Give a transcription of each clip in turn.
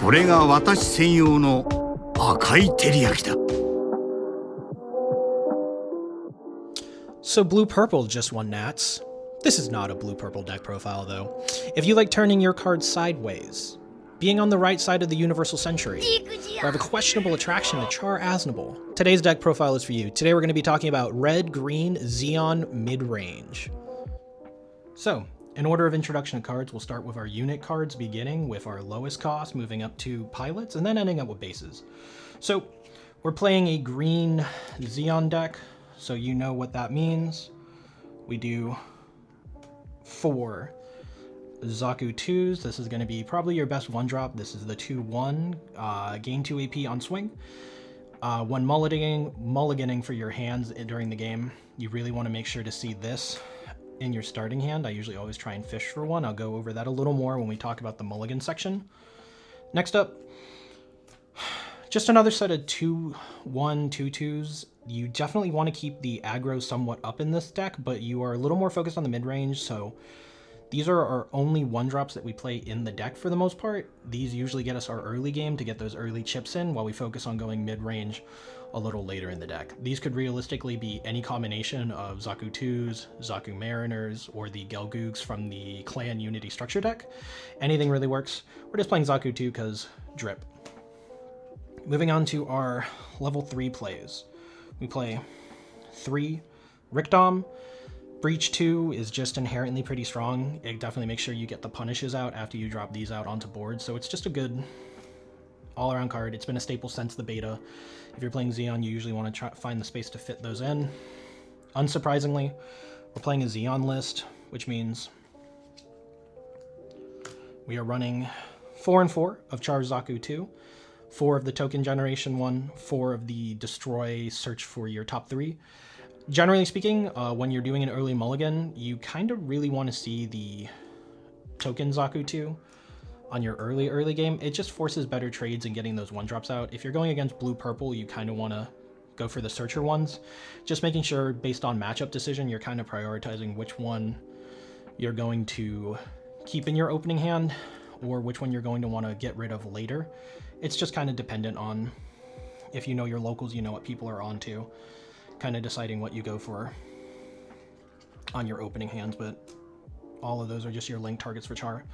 これが私専用の赤い照り焼きだ。 So blue-purple just won Nats. This is not a blue-purple deck profile, though. If you like turning your cards sideways, being on the right side of the Universal Century, or have a questionable attraction to Char Aznable, today's deck profile is for you. Today we're going to be talking about red-green Zeon Midrange. So, in order of introduction to cards, we'll start with our unit cards, beginning with our lowest cost, moving up to pilots, and then ending up with bases. So, we're playing a green Zeon deck, so you know what that means. We do 4 Zaku 2s. This is going to be probably your best one-drop. This is the 2-1, gain 2 AP on swing. When mulliganing for your hands during the game, you really want to make sure to see this in your starting hand. I usually always try and fish for one. I'll go over that a little more when we talk about the mulligan section. Next up, just another set of 2-1, 2-2s. You definitely want to keep the aggro somewhat up in this deck, but you are a little more focused on the mid-range, so these are our only one-drops that we play in the deck for the most part. These usually get us our early game to get those early chips in, while we focus on going mid-range a little later in the deck. These could realistically be any combination of Zaku 2s, Zaku Mariners, or the Gelgoogs from the Clan Unity Structure deck. Anything really works. We're just playing Zaku 2 because drip. Moving on to our level 3 plays. We play 3 Rikdom. Breach 2 is just inherently pretty strong. It definitely makes sure you get the punishes out after you drop these out onto board, so it's just a good all-around card. It's been a staple since the beta. If you're playing Zeon, you usually want to try find the space to fit those in. Unsurprisingly, we're playing a Zeon list, which means we are running 4 and 4 of Char Zaku 2, 4 of the token generation 1, 4 of the destroy search for your top 3. Generally speaking, when you're doing an early mulligan, you kind of really want to see the token Zaku 2 on your early game. It just forces better trades in getting those one-drops out. If you're going against blue-purple, you kind of want to go for the searcher ones. Just making sure, based on matchup decision, you're kind of prioritizing which one you're going to keep in your opening hand, or which one you're going to want to get rid of later. It's just kind of dependent on, if you know your locals, you know what people are onto, kind of deciding what you go for on your opening hands, but all of those are just your link targets for Char.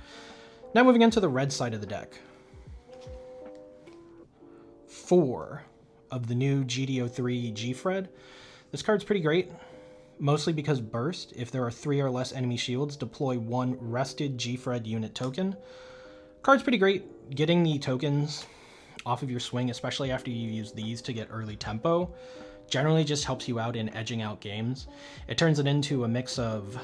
Now moving into the red side of the deck. 4 of the new GDO3 GFreD. This card's pretty great, mostly because burst. If there are 3 or less enemy shields, deploy 1 rested GFreD unit token. Card's pretty great. Getting the tokens off of your swing, especially after you use these to get early tempo, generally just helps you out in edging out games. It turns it into a mix of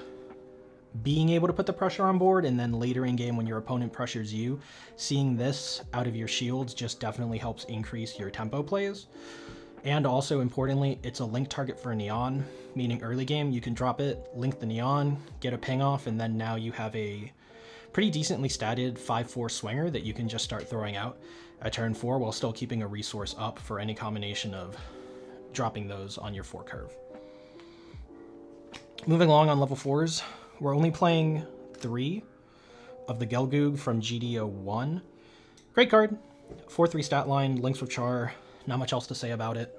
being able to put the pressure on board, and then later in game when your opponent pressures you, seeing this out of your shields just definitely helps increase your tempo plays. And also importantly, it's a link target for a Neon, meaning early game you can drop it, link the Neon, get a ping off, and then now you have a pretty decently statted 5-4 swinger that you can just start throwing out at turn 4 while still keeping a resource up for any combination of dropping those on your 4 curve. Moving along on level 4s, we're only playing 3 of the Gelgoog from GDO1. Great card, 4-3 stat line, links with Char, not much else to say about it.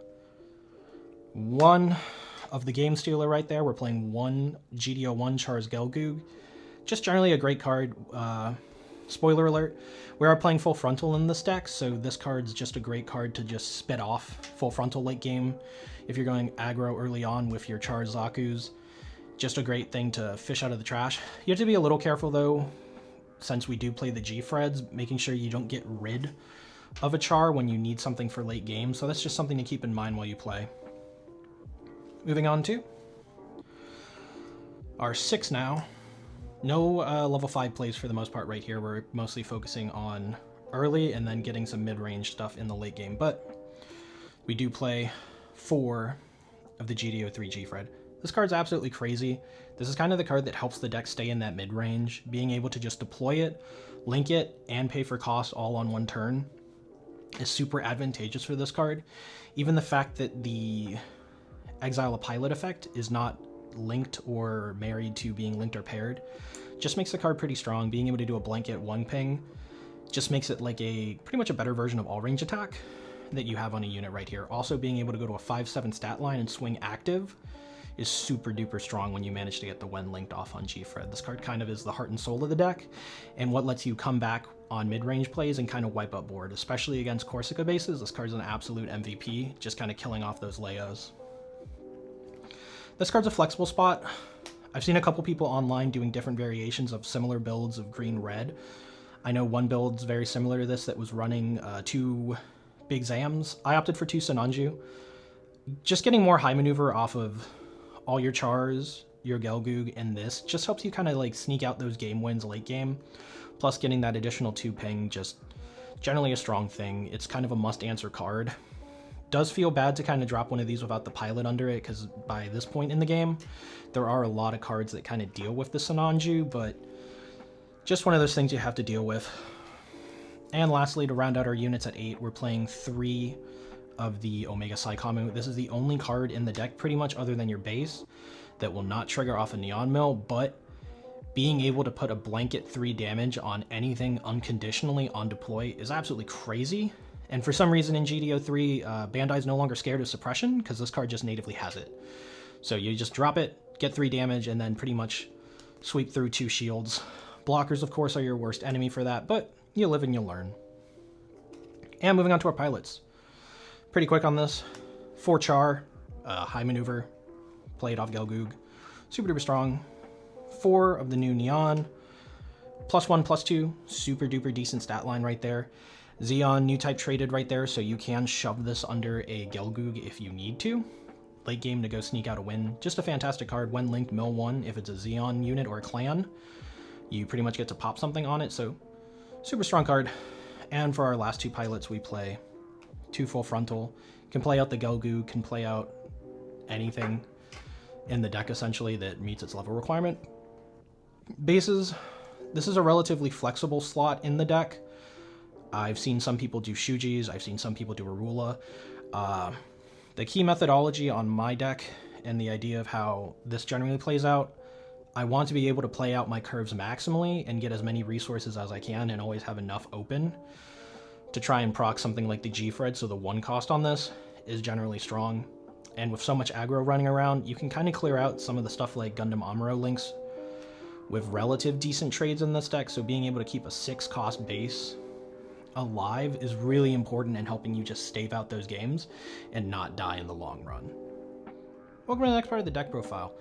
1 of the Game Stealer right there, we're playing 1 GDO1 Char's Gelgoog. Just generally a great card. Spoiler alert, we are playing full frontal in this deck, so this card's just a great card to just spit off full frontal late game. If you're going aggro early on with your Char Zakus, just a great thing to fish out of the trash. You have to be a little careful though, since we do play the GFreDs, making sure you don't get rid of a Char when you need something for late game, so that's just something to keep in mind while you play. Moving on to our 6 now. No level 5 plays for the most part right here. We're mostly focusing on early and then getting some mid-range stuff in the late game, but we do play 4 of the GDO3 GFreD. This card's absolutely crazy. This is kind of the card that helps the deck stay in that mid-range. Being able to just deploy it, link it, and pay for cost all on one turn is super advantageous for this card. Even the fact that the Exile a Pilot effect is not linked or married to being linked or paired just makes the card pretty strong. Being able to do a blanket 1 ping just makes it like a pretty much a better version of all range attack that you have on a unit right here. Also being able to go to a 5/7 stat line and swing active is super duper strong when you manage to get the when linked off on GFreD. This card kind of is the heart and soul of the deck, and what lets you come back on mid-range plays and kind of wipe up board, especially against Corsica bases. This card's an absolute MVP, just kind of killing off those Leos. This card's a flexible spot. I've seen a couple people online doing different variations of similar builds of green-red. I know one build's very similar to this that was running 2 big Zams. I opted for 2 Sinanju. Just getting more high maneuver off of all your Chars, your Gelgoog, and this just helps you kind of like sneak out those game wins late game. Plus getting that additional 2 ping, just generally a strong thing. It's kind of a must answer card. Does feel bad to kind of drop one of these without the pilot under it, because by this point in the game, there are a lot of cards that kind of deal with the Sinanju, but just one of those things you have to deal with. And lastly, to round out our units at 8, we're playing 3 of the Omega Psycomu. This is the only card in the deck, pretty much other than your base, that will not trigger off a Neon Mill, but being able to put a blanket 3 damage on anything unconditionally on deploy is absolutely crazy. And for some reason in GDO3, Bandai's no longer scared of suppression, because this card just natively has it. So you just drop it, get 3 damage, and then pretty much sweep through 2 shields. Blockers, of course, are your worst enemy for that, but you live and you learn. And moving on to our pilots. Pretty quick on this. 4 Char, high maneuver, played off Gelgoog. Super duper strong. 4 of the new Neon. +1/+2, super duper decent stat line right there. Zeon, new type traded right there, so you can shove this under a Gelgoog if you need to. Late game to go sneak out a win. Just a fantastic card. When linked, mill 1 if it's a Zeon unit or a clan. You pretty much get to pop something on it, so super strong card. And for our last 2 pilots, we play 2 full frontal. Can play out the Gelgoog, can play out anything in the deck essentially that meets its level requirement. Bases, this is a relatively flexible slot in the deck. I've seen some people do Shujis, I've seen some people do Arula. The key methodology on my deck and the idea of how this generally plays out, I want to be able to play out my curves maximally and get as many resources as I can and always have enough open to try and proc something like the GFreD, so the 1 cost on this is generally strong. And with so much aggro running around, you can kind of clear out some of the stuff like Gundam Amuro links with relative decent trades in this deck, so being able to keep a 6 cost base alive is really important in helping you just stave out those games and not die in the long run. Welcome to the next part of the deck profile.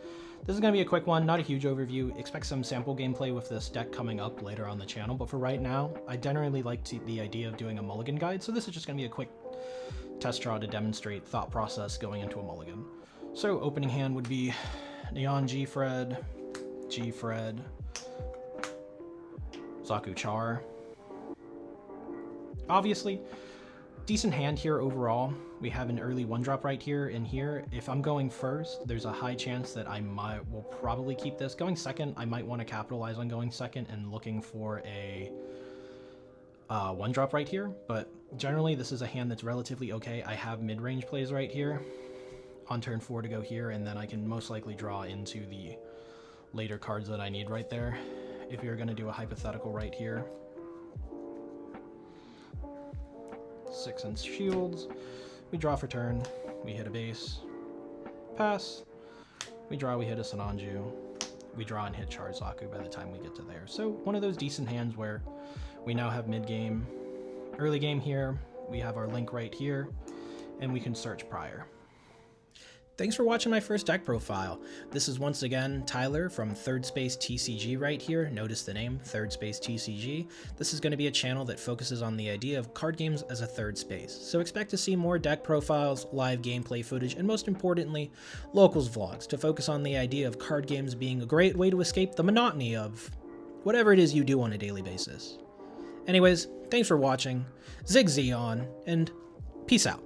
This is going to be a quick one, not a huge overview. Expect some sample gameplay with this deck coming up later on the channel, but for right now, I generally like the idea of doing a mulligan guide, so this is just going to be a quick test draw to demonstrate thought process going into a mulligan. So opening hand would be Neon GFreD, GFreD, Zaku Char. Obviously, decent hand here overall. We have an early 1-drop right here and here. If I'm going first, there's a high chance that will probably keep this. Going second, I might want to capitalize on going second and looking for a 1-drop right here, but generally this is a hand that's relatively okay. I have mid-range plays right here on turn 4 to go here, and then I can most likely draw into the later cards that I need right there. If you're going to do a hypothetical right here, 6 and shields, we draw for turn, we hit a base, pass, we draw, we hit a Sinanju, we draw and hit Char Zaku by the time we get to there. So one of those decent hands where we now have mid-game, early game here, we have our link right here, and we can search prior. Thanks for watching my first deck profile. This is once again Tyler from Third Space TCG right here. Notice the name, Third Space TCG. This is going to be a channel that focuses on the idea of card games as a third space. So expect to see more deck profiles, live gameplay footage, and most importantly, locals vlogs to focus on the idea of card games being a great way to escape the monotony of whatever it is you do on a daily basis. Anyways, thanks for watching, Zig Zeon, and peace out.